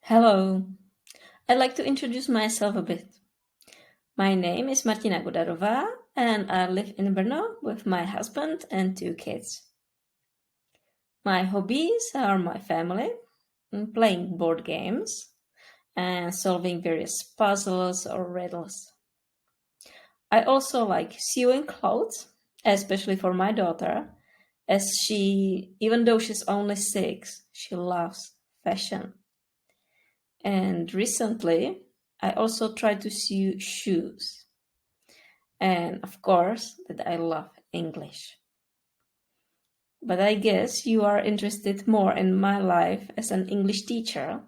Hello, I'd like to introduce myself a bit. My name is Martina Gudarova and I live in Brno with my husband and two kids. My hobbies are my family, playing board games, and solving various puzzles or riddles. I also like sewing clothes, especially for my daughter, as even though she's only 6, she loves fashion. And recently, I also tried to sew shoes. And of course, that I love English. But I guess you are interested more in my life as an English teacher,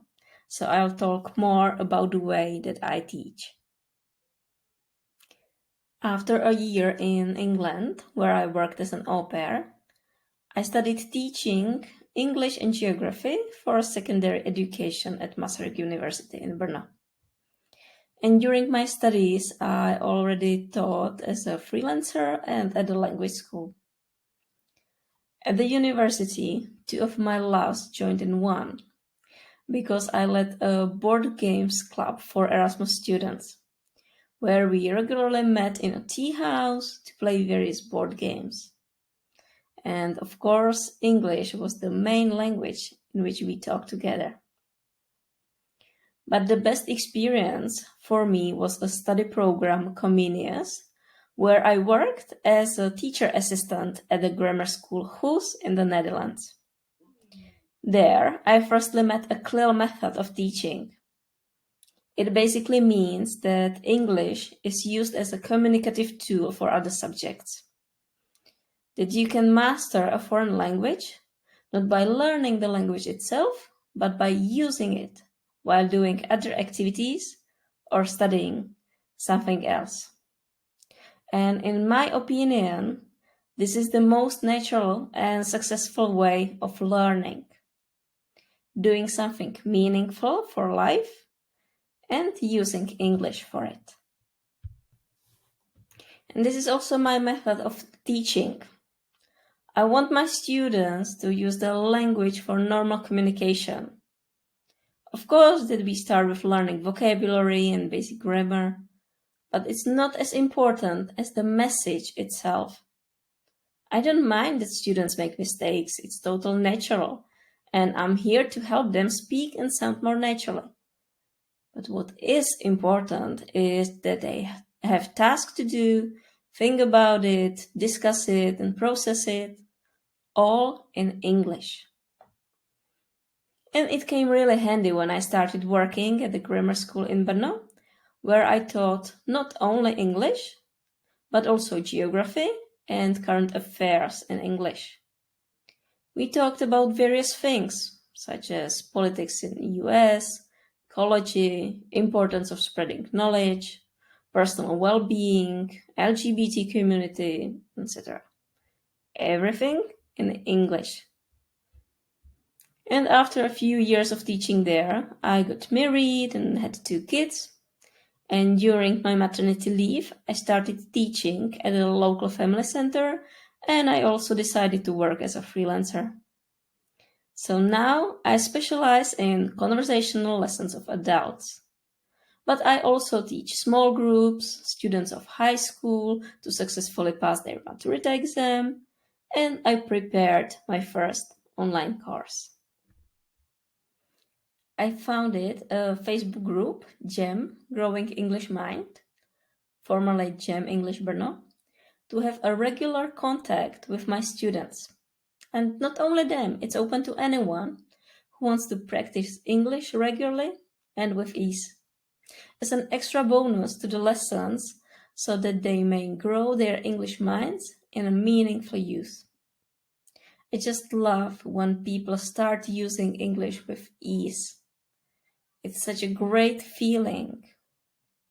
so I'll talk more about the way that I teach. After a year in England, where I worked as an au pair, I studied teaching English and geography for secondary education at Maastricht University in Brno. And during my studies, I already taught as a freelancer and at a language school. At the university, 2 of my loves joined in one, because I led a board games club for Erasmus students, where we regularly met in a tea house to play various board games. And of course, English was the main language in which we talked together. But the best experience for me was a study program, Comenius, where I worked as a teacher assistant at the grammar school Goes in the Netherlands. There, I firstly met a clear method of teaching. It basically means that English is used as a communicative tool for other subjects. That you can master a foreign language, not by learning the language itself, but by using it while doing other activities or studying something else. And in my opinion, this is the most natural and successful way of learning. Doing something meaningful for life and using English for it. And this is also my method of teaching. I want my students to use the language for normal communication. Of course, that we start with learning vocabulary and basic grammar, but it's not as important as the message itself. I don't mind that students make mistakes, it's totally natural, and I'm here to help them speak and sound more naturally. But what is important is that they have tasks to do, think about it, discuss it, and process it, all in English. And it came really handy when I started working at the grammar school in Brno, where I taught not only English, but also geography and current affairs in English. We talked about various things, such as politics in the US, ecology, importance of spreading knowledge, personal well-being, LGBT community, etc. Everything in English. And after a few years of teaching there, I got married and had 2 kids. And during my maternity leave, I started teaching at a local family center, and I also decided to work as a freelancer. So now I specialize in conversational lessons of adults. But I also teach small groups, students of high school to successfully pass their maturity exam, and I prepared my first online course. I founded a Facebook group, GEM, Growing English Mind, formerly GEM English Brno, to have a regular contact with my students. And not only them, it's open to anyone who wants to practice English regularly and with ease. As an extra bonus to the lessons, so that they may grow their English minds in a meaningful use. I just love when people start using English with ease. It's such a great feeling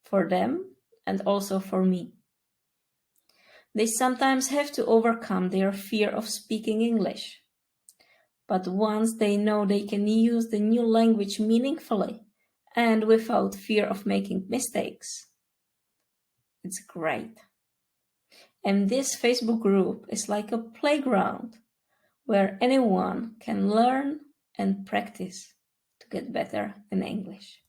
for them and also for me. They sometimes have to overcome their fear of speaking English. But once they know they can use the new language meaningfully and without fear of making mistakes, it's great. And this Facebook group is like a playground where anyone can learn and practice get better in English.